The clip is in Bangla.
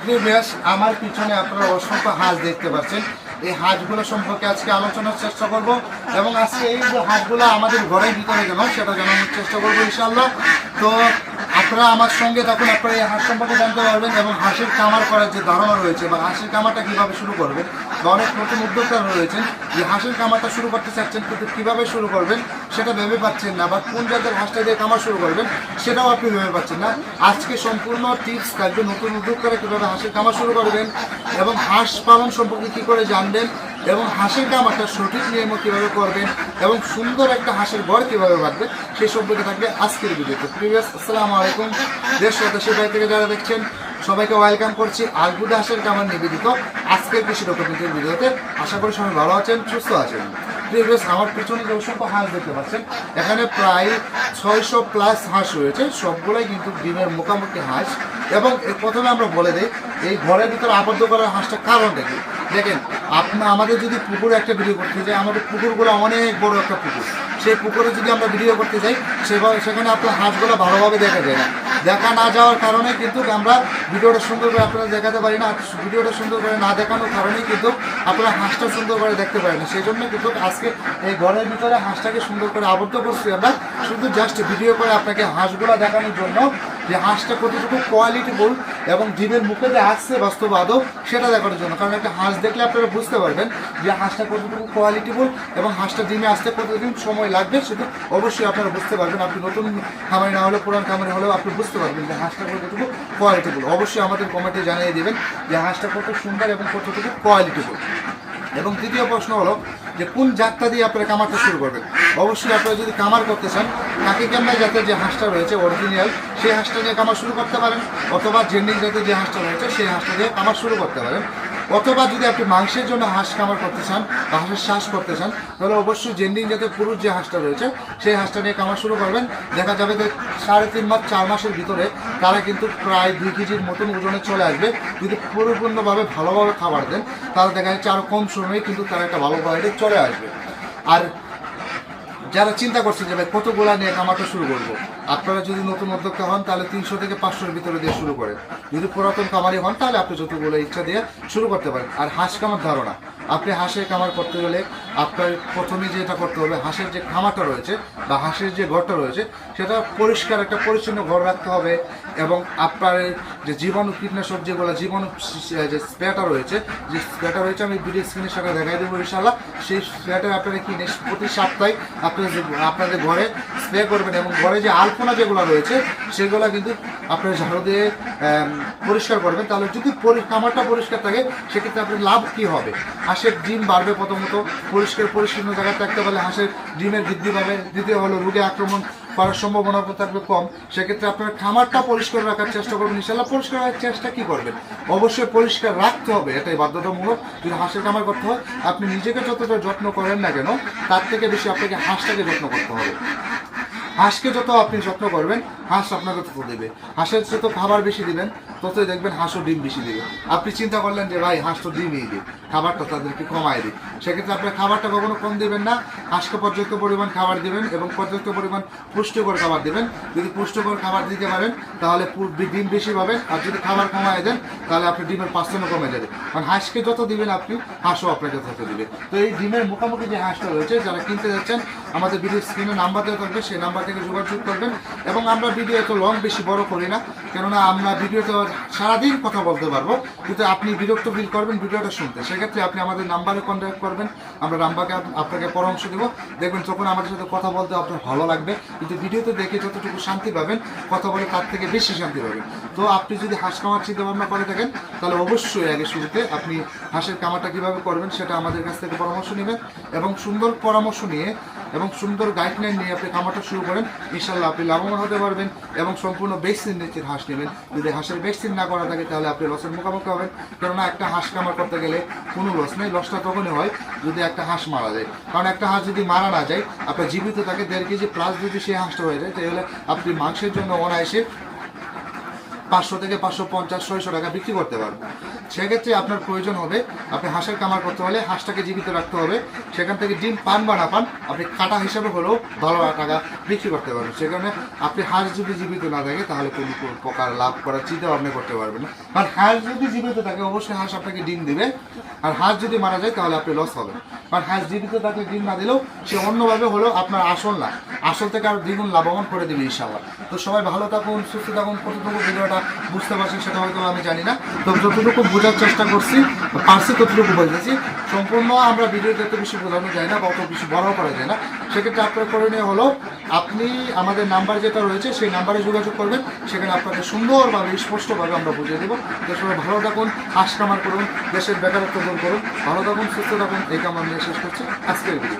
প্রিভিয়াস আমার পিছনে আপনারা অসংখ্য হাঁস দেখতে পাচ্ছেন। এই হাঁসগুলো সম্পর্কে আজকে আলোচনার চেষ্টা করব এবং আজকে এই যে হাঁসগুলো আমাদের ঘরের ভিতরে কেন সেটা জানানোর চেষ্টা করবো ইনশাআল্লাহ। তো আপনারা আমার সঙ্গে তখন আপনারা এই হাঁস সম্পর্কে জানতে পারবেন এবং হাঁসের কামার করার যে ধারণা রয়েছে বা হাঁসের কামারটা কীভাবে শুরু করবেন, বা অনেক নতুন উদ্যোক্তা রয়েছেন যে হাঁসের কামারটা শুরু করতে চাচ্ছেন কিন্তু কীভাবে শুরু করবেন সেটা ভেবে পাচ্ছেন না, বা কোন জাতের হাঁসটা দিয়ে কামার শুরু করবেন সেটাও আপনি ভেবে পাচ্ছেন না। আজকে সম্পূর্ণ টিপস থাকবে নতুন উদ্যোক্তারা কীভাবে হাঁসের কামার শুরু করবেন এবং হাঁস পালন সম্পর্কে কী করে জানবেন এবং হাঁসের কামারটা সঠিক নিয়মে কীভাবে করবেন এবং সুন্দর একটা হাঁসের ঘর কীভাবে বাঁধবেন সেই সম্পর্কে থাকবে আজকের ভিডিওতে। প্রিভিয়াস আসসালামু আলাইকুম, দেশ ও দেশের বাইরে থেকে যারা দেখছেন সবাইকে ওয়েলকাম করছি আলগুদা হাঁসের কামার নিবেদিত আজকের কৃষি ডকুমেন্টের ভিডিওতে। আশা করি সবাই ভালো আছেন, সুস্থ আছেন। প্রিভিয়াস আমার পিছনে যে অসংখ্য হাঁস দেখতে পাচ্ছেন, এখানে প্রায় 600+ হাঁস রয়েছে, সবগুলোই কিন্তু ডিমের মুখামুখি হাঁস। এবং প্রথমে আমরা বলে দিই এই ঘরের ভিতরে আবদ্ধ করার হাঁসটা কারণটা কি। দেখেন আমাদের যদি পুকুরে একটা ভিডিও করতে যাই, আমাদের পুকুরগুলো অনেক বড় একটা পুকুর, সেই পুকুরে যদি আমরা ভিডিও করতে যাই সেখানে আপনার হাঁসগুলো ভালোভাবে দেখা যায় না। দেখা না যাওয়ার কারণে কিন্তু আমরা ভিডিওটা সুন্দর করে আপনারা দেখাতে পারি না। ভিডিওটা সুন্দর করে না দেখানোর কারণেই কিন্তু আপনারা হাঁসটা সুন্দর করে দেখতে পারেন না। সেই জন্য কিন্তু আজকে এই ঘরের ভিতরে হাঁসটাকে সুন্দর করে আবদ্ধ করছি আমরা, শুধু জাস্ট ভিডিও করে আপনাকে হাঁসগুলো দেখানোর জন্য যে হাঁসটা কতটুকু কোয়ালিটিফুল এবং ডিমের মুখে যে আসছে বাস্তব আদৌ সেটা দেখানোর জন্য। কারণ একটা হাঁস দেখলে আপনারা বুঝতে পারবেন যে হাঁসটা কতটুকু কোয়ালিটিফুল এবং হাঁসটা ডিমে আসতে কতদিন সময় লাগবে সেটা অবশ্যই আপনারা বুঝতে পারবেন। আপনি নতুন খামারি না হলেও পুরান খামারি হলেও আপনি বুঝতে পারবেন যে হাঁসটা কতটুকু কোয়ালিটিফুল। অবশ্যই আমাদের কমেন্টে জানিয়ে দেবেন যে হাঁসটা কত সুন্দর এবং কতটুকু কোয়ালিটিফুল। এবং দ্বিতীয় প্রশ্ন হলো যে কোন জাতটা দিয়ে আপনারা কামারটা শুরু করবেন। অবশ্যই আপনারা যদি কামার করতে চান কাকি ক্যাম্বাই জাতের যে হাঁসটা রয়েছে অরিজিনাল সেই হাঁসটা দিয়ে কামার শুরু করতে পারেন, অথবা জেন্ডিং জাতের যে হাঁসটা রয়েছে সেই হাঁসটা দিয়ে কামার শুরু করতে পারেন। অথবা যদি আপনি মাংসের জন্য হাঁস কামার করতে চান বা হাঁসের শ্বাস করতে চান তাহলে অবশ্যই জেন্ডিং জাতের পুরুষ যে হাঁসটা রয়েছে সেই হাঁসটা নিয়ে কামার শুরু করবেন। দেখা যাবে যে 3.5 মাস 4 মাসের ভিতরে তারা কিন্তু প্রায় 2 কেজির মতন ওজনে চলে আসবে। যদি পরিপূর্ণভাবে ভালোভাবে খাবার দেন তাহলে দেখা যাচ্ছে আরও কম সময়ে কিন্তু তারা একটা ভালো কোয়ালিটি চলে আসবে। আর যারা চিন্তা করছেন যে ভাই কতগুলা নিয়ে কামারটা শুরু করবো, আপনারা যদি নতুন উদ্যোক্তা হন তাহলে 300 থেকে 500-এর ভিতরে দিয়ে শুরু করেন। যদি পুরাতন কামারি হন তাহলে আপনি যতগুলো ইচ্ছা দিয়ে শুরু করতে পারেন। আর হাঁস কামার ধারণা, আপনি হাঁসের কামার করতে গেলে আপনার প্রথমে যেটা করতে হবে হাঁসের যে খামারটা রয়েছে বা হাঁসের যে ঘরটা রয়েছে সেটা পরিষ্কার একটা পরিচ্ছন্ন ঘর রাখতে হবে। এবং আপনার যে জীবাণু কীটনাশক যেগুলো জীবাণু যে স্প্রেটা রয়েছে আমি ভিডিও স্ক্রিনের সাথে দেখাই দেবো ইনশাআল্লাহ। সেই স্প্রেটা আপনারা কিনে প্রতি সপ্তাহে আপনাদের ঘরে স্প্রে করবেন এবং ঘরে যে আলপনা যেগুলো রয়েছে সেগুলো কিন্তু আপনার ঝাড়ু দিয়ে পরিষ্কার করবেন। তাহলে যদি খামারটা পরিষ্কার থাকে সেক্ষেত্রে আপনার লাভ কী হবে, হাঁসের ডিম বাড়বে। প্রথমত পরিচ্ছন্ন জায়গায় থাকতে পারলে হাঁসের ডিমের বৃদ্ধি পাবে। দ্বিতীয় হলো রোগে আক্রমণ করার সম্ভাবনা থাকবে কম। সেক্ষেত্রে আপনার খামারটা পরিষ্কার রাখার চেষ্টা করবেন ইনশাআল্লাহ। পরিষ্কার রাখার চেষ্টা কী করবেন, অবশ্যই পরিষ্কার রাখতে হবে, এটাই বাধ্যতামূলক। যদি হাঁসের খামার করতে হয় আপনি নিজেকে যতটা যত্ন করেন না কেন তার থেকে বেশি আপনাকে হাঁসটাকে যত্ন করতে হবে। হাঁসকে যত আপনি যত্ন করবেন হাঁস আপনাকে তত দেবে। হাঁসের যত খাবার বেশি দিবেন ততই দেখবেন হাঁসও ডিম বেশি দেবে। আপনি চিন্তা করলেন যে ভাই হাঁস তো ডিমই দিই, খাবারটা তাদেরকে কমায় দিই, সেক্ষেত্রে আপনার খাবারটা কখনো কম দেবেন না। হাঁসকে পর্যাপ্ত পরিমাণ খাবার দেবেন এবং পর্যাপ্ত পরিমাণ পুষ্টিকর খাবার দেবেন। যদি পুষ্টিকর খাবার দিতে পারেন তাহলে ডিম বেশি পাবেন, আর যদি খাবার কমায় দেন তাহলে আপনি ডিমের পার্সেন্টও কমে যাবে। কারণ হাঁসকে যত দিবেন আপনি হাঁসও আপনাকে তত দিবে। তো এই ডিমের মুখোমুখি যে হাঁসটা রয়েছে যারা কিনতে যাচ্ছেন আমাদের ভিডিও স্ক্রিনে নাম্বার দেওয়া থাকবে, সেই নাম্বার থেকে যোগাযোগ করবেন। এবং আমরা ভিডিও এত লং বেশি বড় করি না, কেননা আমরা ভিডিওতে সারাদিন কথা বলতে পারবো, কিন্তু আপনি বিরক্ত ফিল করবেন ভিডিওটা শুনতে। সেক্ষেত্রে আপনি আমাদের নাম্বারে কন্ট্যাক্ট করবেন, আমরা নাম্বারকে আপনাকে পরামর্শ দেবো। দেখবেন তখন আমাদের সাথে কথা বলতে আপনার ভালো লাগবে, কিন্তু ভিডিওতে দেখে যতটুকু শান্তি পাবেন কথা বলে তার থেকে বেশি শান্তি পাবেন। তো আপনি যদি হাঁস কামার চিন্তা ভাবনা করে থাকেন তাহলে অবশ্যই আগে শুরুতে আপনি হাঁসের কামারটা কীভাবে করবেন সেটা আমাদের কাছ থেকে পরামর্শ নেবেন এবং সুন্দর পরামর্শ নিয়ে এবং সুন্দর গাইডলাইন নিয়ে আপনি কামারটা শুরু করেন ইনশাআল্লাহ আপনি লাভবান হতে পারবেন। এবং সম্পূর্ণ ভ্যাকসিন নিচের হাঁস নেবেন। যদি হাঁসের ভ্যাকসিন না করা থাকে তাহলে আপনি লসের মুখোমুখি হবেন, কেননা একটা হাঁস কামার করতে গেলে কোনো লস নেই। লসটা তখনই হয় যদি একটা হাঁস মারা যায়। কারণ একটা হাঁস যদি মারা না যায় আপনার জীবিত থাকে 1.5 কেজি প্লাস যদি সেই হাঁসটা হয়ে যায় তাহলে আপনি মাংসের জন্য অনায়াসে 500 থেকে 550 600 টাকা বিক্রি করতে পারবেন। সেক্ষেত্রে আপনার প্রয়োজন হবে, আপনি হাঁসের কামার করতে হলে হাঁসটাকে জীবিত রাখতে হবে, সেখান থেকে ডিম পান বা না পান আপনি কাটা হিসাবে হলেও ভালো টাকা বিক্রি করতে পারবেন। সেখানে আপনি হাঁস যদি জীবিত না থাকে তাহলে কোনো প্রকার লাভ করার চিন্তা ভাবনা করতে পারবেন না। কারণ হাঁস যদি জীবিত থাকে অবশ্যই হাঁস আপনাকে ডিম দিবে, আর হাঁস যদি মারা যায় তাহলে আপনি লস হবে। কারণ হাঁস জীবিত থাকলে ডিম না দিলেও সে অন্যভাবে হলেও আপনার আসল না, আসল থেকে আরও দ্বিগুণ লাভবান করে দেবে ইনশাআল্লাহ। তো সবাই ভালো থাকুন, সুস্থ থাকুন। কতটুকু ভিডিওটা বুঝতে পারছেন সেটা হয়তো আমি জানি না, তো যতটুকু বোঝার চেষ্টা করছি পারছি ততটুকু বলতেছি। সম্পূর্ণ আমরা ভিডিও যত বেশি বোঝানো যায় না বা অত বেশি বড় করা যায় না। সেক্ষেত্রে আপনার করণীয় হলো আপনি আমাদের নাম্বার যেটা রয়েছে সেই নাম্বারে যোগাযোগ করবেন, সেখানে আপনাকে সুন্দরভাবে স্পষ্টভাবে আমরা বুঝিয়ে দেবো। তো সবাই ভালো থাকুন, হাঁস কামার করুন, দেশের বেকারত্ব দূর করুন, ভালো থাকুন, সুস্থ থাকুন। এই কামনা নিয়ে শেষ করছি আজকের ভিডিও।